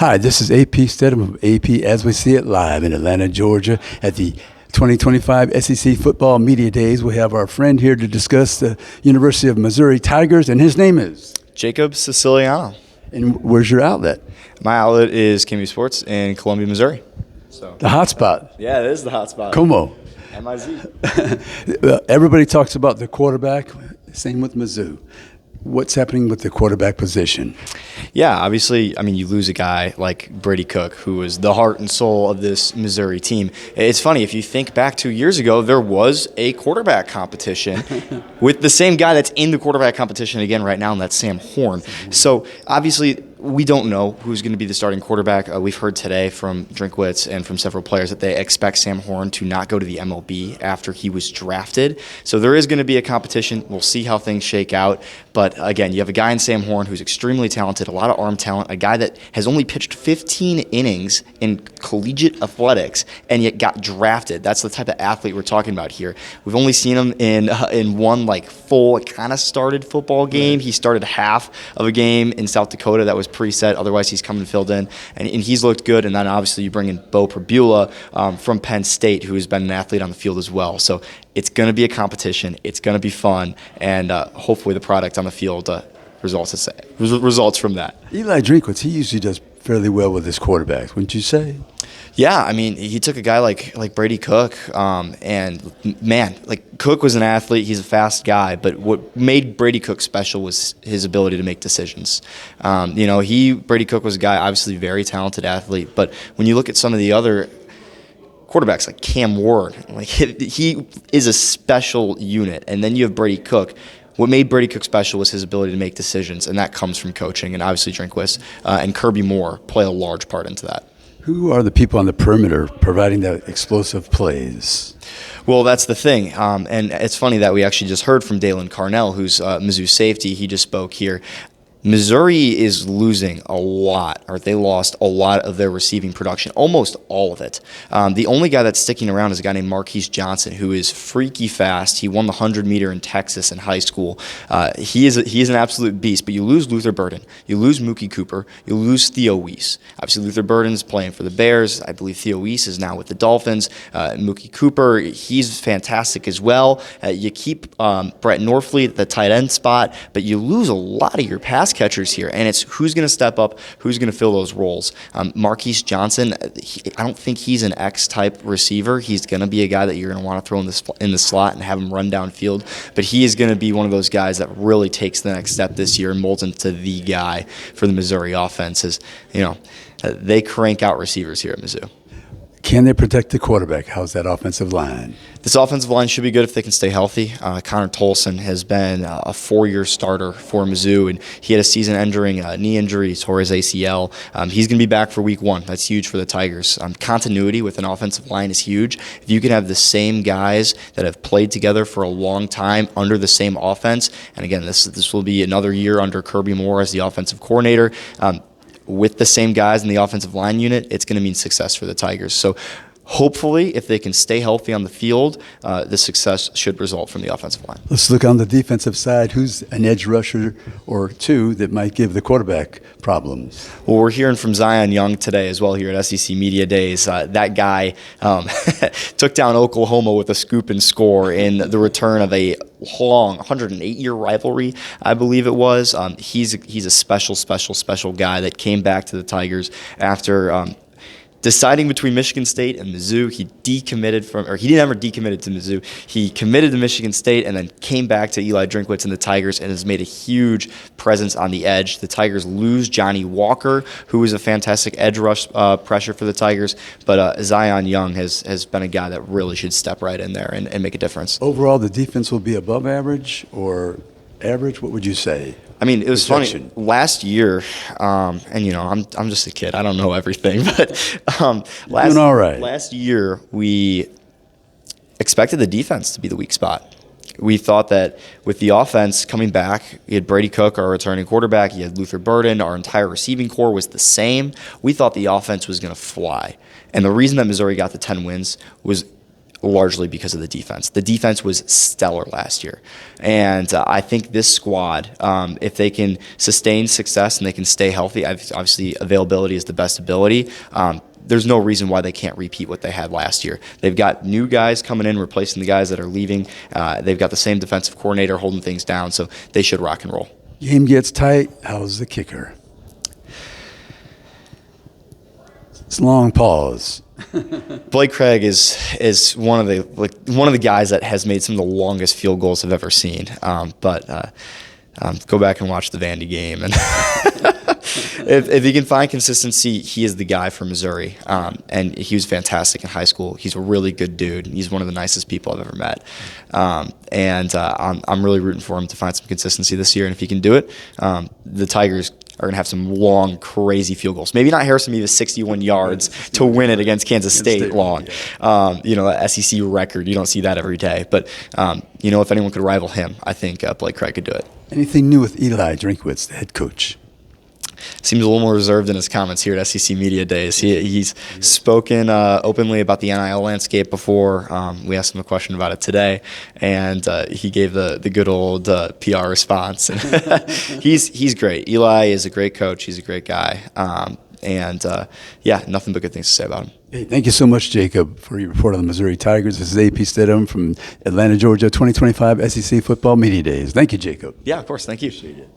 Hi, this is AP Stedham of AP As We See It Live in Atlanta, Georgia at the 2025 SEC Football Media Days. We have our friend here to discuss the University of Missouri Tigers, and his name is? Jacob Siciliano. And where's your outlet? My outlet is KOMU Sports in Columbia, Missouri. So The hot spot. yeah, it is the hot spot. KOMU. MIZ. Everybody talks about the quarterback. Same with Mizzou. What's happening with the quarterback position? Yeah, obviously, I mean, you lose a guy like Brady Cook, who was the heart and soul of this Missouri team. It's funny, if you think back 2 years ago, there was a quarterback competition with the same guy that's in the quarterback competition again right now, and that's Sam Horn. So, obviously, we don't know who's going to be the starting quarterback. We've heard today from Drinkwitz and from several players that they expect Sam Horn to not go to the MLB after he was drafted. So there is going to be a competition. We'll see how things shake out. But again, you have a guy in Sam Horn who's extremely talented, a lot of arm talent, a guy that has only pitched 15 innings in collegiate athletics and yet got drafted. That's the type of athlete we're talking about here. We've only seen him in one full kind of started football game. He started half of a game in South Dakota that was preset. Otherwise, he's come and filled in, and he's looked good. And then obviously you bring in Bo Prabula from Penn State, who has been an athlete on the field as well. So it's going to be a competition. It's going to be fun, and hopefully the product on the field results from that. Eli Drinkwitz, he usually does fairly well with his quarterbacks, wouldn't you say? Yeah, I mean, he took a guy like Brady Cook, and man, Cook was an athlete. He's a fast guy, but what made Brady Cook special was his ability to make decisions. Brady Cook was a guy, obviously very talented athlete, but when you look at some of the other quarterbacks like Cam Ward, he is a special unit, and then you have Brady Cook. What made Brady Cook special was his ability to make decisions, and that comes from coaching, and obviously Drinkwitz and Kirby Moore play a large part into that. Who are the people on the perimeter providing the explosive plays? Well, that's the thing, and it's funny that we actually just heard from Dalen Carnell, who's Mizzou safety. He just spoke here. Missouri is losing a lot, or they lost a lot of their receiving production, almost all of it. The only guy that's sticking around is a guy named Marquise Johnson, who is freaky fast. He won the 100-meter in Texas in high school. He is an absolute beast, but you lose Luther Burden. You lose Mookie Cooper. You lose Theo Weiss. Obviously, Luther Burden's playing for the Bears. I believe Theo Weiss is now with the Dolphins. Mookie Cooper, he's fantastic as well. You keep Brett Norfleet at the tight end spot, but you lose a lot of your pass catchers here, and it's who's going to step up, who's going to fill those roles. Marquise Johnson, I don't think he's an X-type receiver. He's going to be a guy that you're going to want to throw in the slot and have him run downfield, but he is going to be one of those guys that really takes the next step this year and molds into the guy for the Missouri offenses. They crank out receivers here at Mizzou. Can they protect the quarterback? How's that offensive line? This offensive line should be good if they can stay healthy. Connor Tolson has been a 4-year starter for Mizzou, and he had a season-ending knee injury. He tore his ACL. He's going to be back for week 1. That's huge for the Tigers. Continuity with an offensive line is huge. If you can have the same guys that have played together for a long time under the same offense, and again, this will be another year under Kirby Moore as the offensive coordinator, with the same guys in the offensive line unit, it's going to mean success for the Tigers. So hopefully, if they can stay healthy on the field, the success should result from the offensive line. Let's look on the defensive side. Who's an edge rusher or two that might give the quarterback problems? Well, we're hearing from Zion Young today as well here at SEC Media Days. That guy took down Oklahoma with a scoop and score in the return of a long 108-year rivalry, I believe it was. He's a special guy that came back to the Tigers after deciding between Michigan State and Mizzou. He never decommitted to Mizzou. He committed to Michigan State and then came back to Eli Drinkwitz and the Tigers and has made a huge presence on the edge. The Tigers lose Johnny Walker, who is a fantastic edge rush pressure for the Tigers, but Zion Young has been a guy that really should step right in there and make a difference. Overall, the defense will be above average or average? What would you say? I mean, it was funny. Last year, I'm just a kid. I don't know everything, but doing all right. Last year we expected the defense to be the weak spot. We thought that with the offense coming back, you had Brady Cook, our returning quarterback, you had Luther Burden, our entire receiving core was the same. We thought the offense was going to fly. And the reason that Missouri got the 10 wins was largely because of the defense. The defense was stellar last year. And I think this squad, if they can sustain success and they can stay healthy, obviously availability is the best ability. There's no reason why they can't repeat what they had last year. They've got new guys coming in, replacing the guys that are leaving. They've got the same defensive coordinator holding things down, so they should rock and roll. Game gets tight. How's the kicker? It's a long pause. Blake Craig is one of the guys that has made some of the longest field goals I've ever seen. But go back and watch the Vandy game, and if he can find consistency, he is the guy for Missouri. And he was fantastic in high school. He's a really good dude. He's one of the nicest people I've ever met. I'm really rooting for him to find some consistency this year. And if he can do it, the Tigers are going to have some long, crazy field goals. Maybe not Harrison Mevis 61 yards to win it against Kansas State long. That SEC record, you don't see that every day. But, if anyone could rival him, I think Blake Craig could do it. Anything new with Eli Drinkwitz, the head coach? Seems a little more reserved in his comments here at SEC Media Days. He's spoken openly about the NIL landscape before. We asked him a question about it today, and he gave the good old PR response. He's great. Eli is a great coach. He's a great guy. Nothing but good things to say about him. Hey, thank you so much, Jacob, for your report on the Missouri Tigers. This is AP Stidham from Atlanta, Georgia, 2025 SEC Football Media Days. Thank you, Jacob. Yeah, of course. Thank you. Appreciate it.